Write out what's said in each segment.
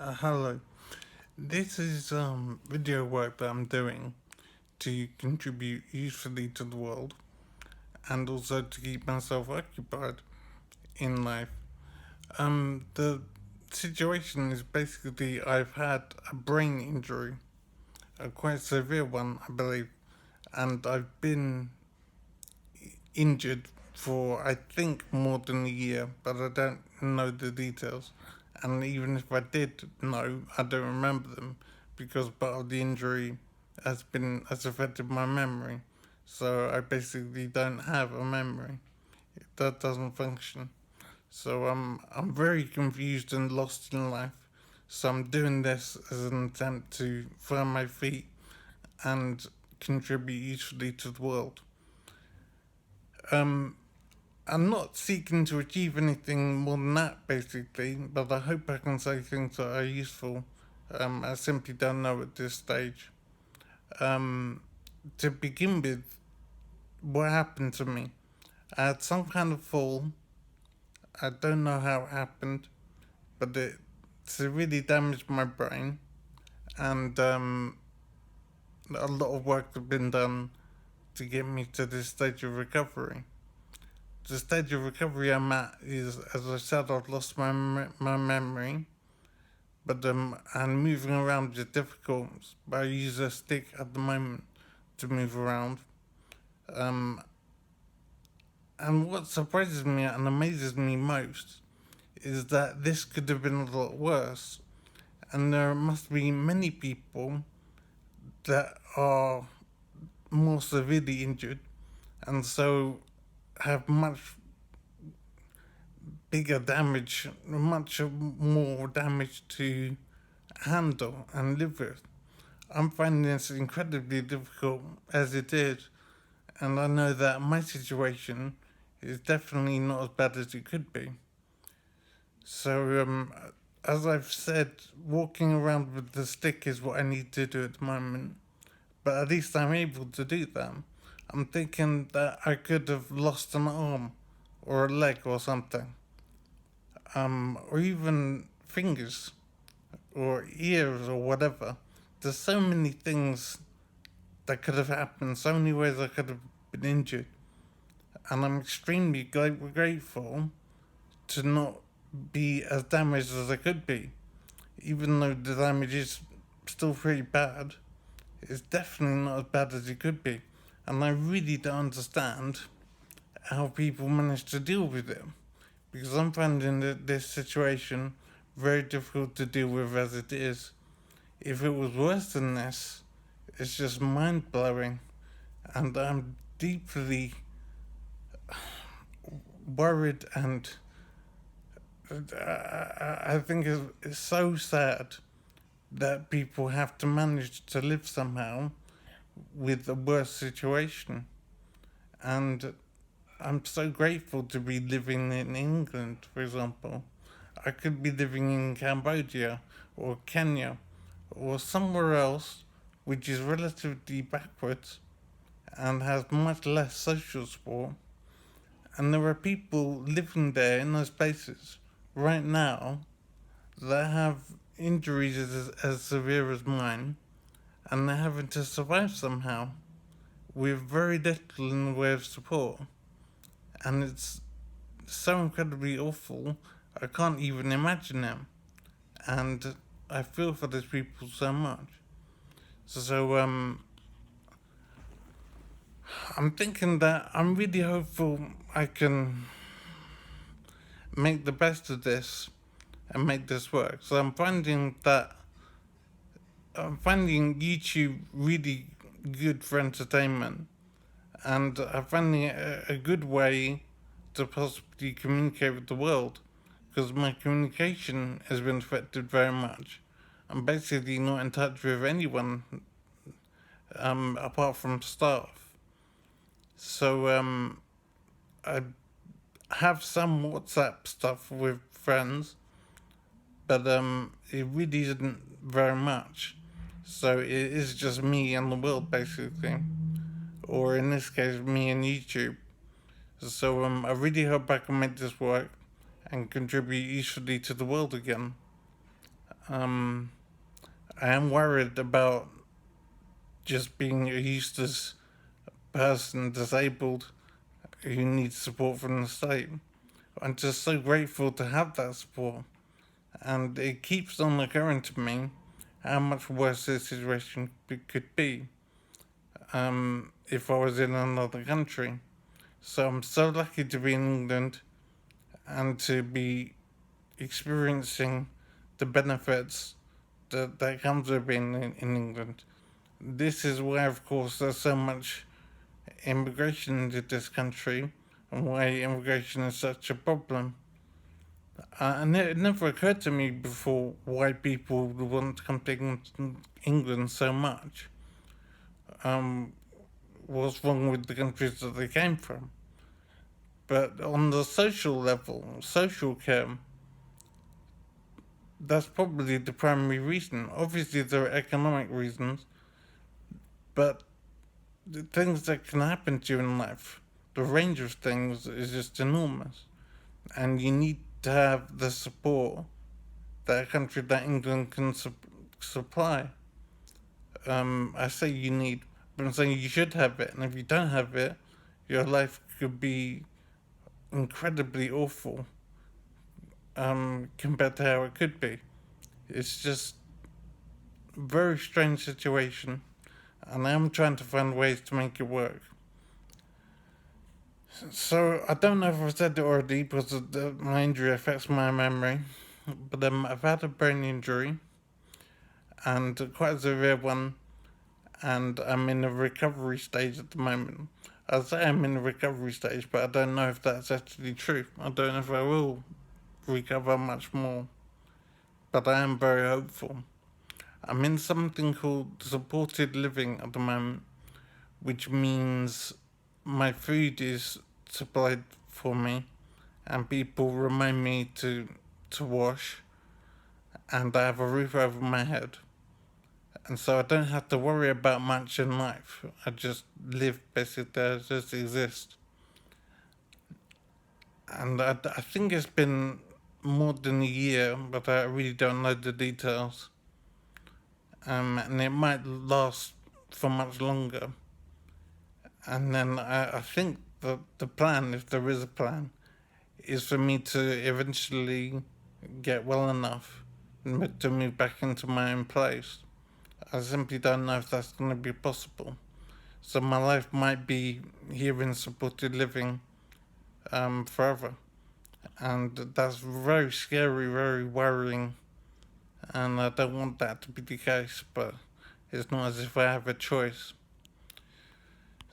Hello. This is video work that I'm doing to contribute usefully to the world and also to keep myself occupied in life. The situation is basically I've had a brain injury, a quite severe one, I believe, and I've been injured for I think more than a year, but I don't know the details. And even if I did know, I don't remember them because part of the injury has affected my memory. So I basically don't have a memory. That doesn't function. So I'm very confused and lost in life. So I'm doing this as an attempt to find my feet and contribute usefully to the world. Um, I'm not seeking to achieve anything more than that, basically, but I hope I can say things that are useful. I simply don't know at this stage. Um, to begin with, what happened to me? I had some kind of fall. I don't know how it happened, but it severely damaged my brain, and a lot of work has been done to get me to this stage of recovery. The stage of recovery I'm at is, as I said, I've lost my memory, but and moving around is difficult. But I use a stick at the moment to move around. Um, and what surprises me and amazes me most is that this could have been a lot worse, and there must be many people that are more severely injured, and so have much bigger damage, much more damage to handle and live with. I'm finding this incredibly difficult as it is, and I know that my situation is definitely not as bad as it could be. So, as I've said, walking around with the stick is what I need to do at the moment, but at least I'm able to do that. I'm thinking that I could have lost an arm or a leg or something, or even fingers or ears or whatever. There's so many things that could have happened, so many ways I could have been injured, and I'm extremely grateful to not be as damaged as I could be, even though the damage is still pretty bad. It's definitely not as bad as it could be, and I really don't understand how people manage to deal with it because I'm finding this situation very difficult to deal with as it is. If it was worse than this, it's just mind blowing, and I'm deeply worried, and I think it's so sad that people have to manage to live somehow with a worse situation. And I'm so grateful to be living in England, for example. I could be living in Cambodia or Kenya or somewhere else which is relatively backwards and has much less social support. And there are people living there in those places right now that have injuries as severe as mine, and they're having to survive somehow with very little in the way of support. And it's so incredibly awful, I can't even imagine it. And I feel for those people so much. So, I'm thinking that I'm really hopeful I can make the best of this and make this work. So I'm finding YouTube really good for entertainment, and I'm finding it a good way to possibly communicate with the world because my communication has been affected very much. I'm basically not in touch with anyone apart from staff. So I have some WhatsApp stuff with friends, but it really isn't very much. So it is just me and the world basically, or in this case, me and YouTube. So I really hope I can make this work and contribute usefully to the world again. Um, I am worried about just being a useless person, disabled, who needs support from the state. I'm just so grateful to have that support, and it keeps on occurring to me how much worse this situation could be if I was in another country. So I'm so lucky to be in England and to be experiencing the benefits that comes with being in England. This is why, of course, there's so much immigration into this country and why immigration is such a problem. And it never occurred to me before why people want to come to England so much. What's wrong with the countries that they came from? But on the social level, social care, that's probably the primary reason. Obviously, there are economic reasons, but the things that can happen to you in life, the range of things is just enormous. And you need to have the support that a country like England can supply. I say you need, but I'm saying you should have it. And if you don't have it, your life could be incredibly awful compared to how it could be. It's just a very strange situation, and I'm trying to find ways to make it work. So I don't know if I've said it already because my injury affects my memory, but I've had a brain injury, and quite a severe one, and I'm in a recovery stage at the moment. I say I'm in a recovery stage, but I don't know if that's actually true. I don't know if I will recover much more, but I am very hopeful. I'm in something called supported living at the moment, which means my food is supplied for me, and people remind me to wash, and I have a roof over my head. And so I don't have to worry about much in life. I just live basically, I just exist. And I think it's been more than a year, but I really don't know the details. And it might last for much longer. And then I think that the plan, if there is a plan, is for me to eventually get well enough to move back into my own place. I simply don't know if that's going to be possible. So my life might be here in supported living forever. And that's very scary, very worrying. And I don't want that to be the case, but it's not as if I have a choice.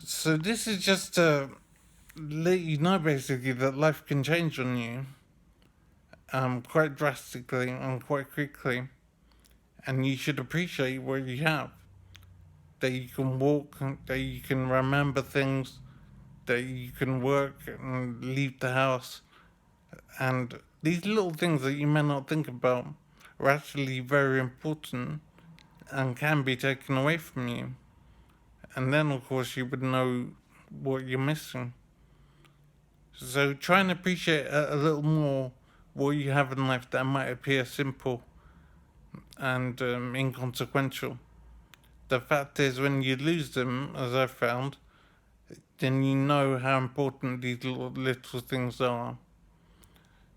So this is just to let you know basically that life can change on you quite drastically and quite quickly. And you should appreciate what you have. That you can walk, that you can remember things, that you can work and leave the house. And these little things that you may not think about are actually very important and can be taken away from you. And then, of course, you would know what you're missing. So try and appreciate a little more what you have in life that might appear simple and inconsequential. The fact is, when you lose them, as I've found, then you know how important these little things are.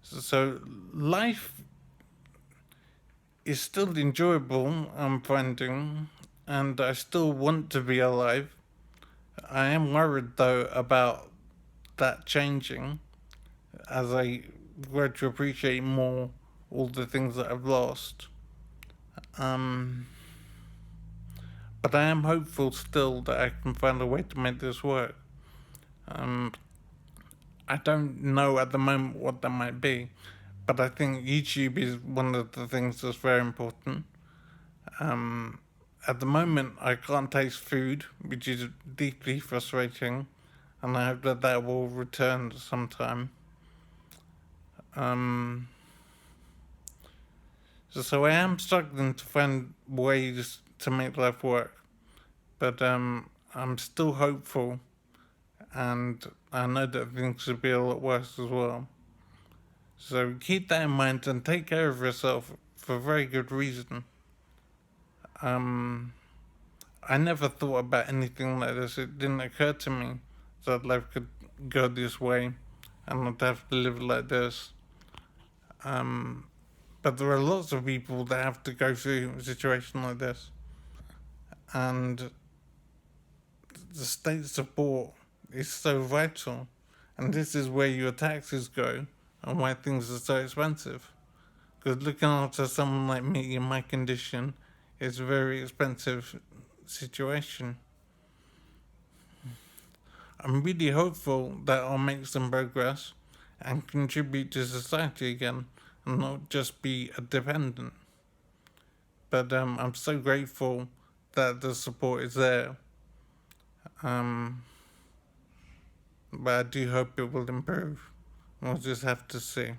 So life is still enjoyable, I'm finding, and I still want to be alive. I am worried, though, about that changing as I grow to appreciate more all the things that I've lost. But I am hopeful still that I can find a way to make this work. I don't know at the moment what that might be, but I think YouTube is one of the things that's very important. At the moment, I can't taste food, which is deeply frustrating, and I hope that that will return sometime. So I am struggling to find ways to make life work, but I'm still hopeful, and I know that things could be a lot worse as well. So keep that in mind and take care of yourself for very good reason. I never thought about anything like this. It didn't occur to me that life could go this way and I'd have to live like this. But there are lots of people that have to go through a situation like this. And the state support is so vital. And this is where your taxes go and why things are so expensive. Because looking after someone like me in my condition is a very expensive situation. I'm really hopeful that I'll make some progress and contribute to society again and not just be a dependent. But I'm so grateful that the support is there. But I do hope it will improve. We'll just have to see.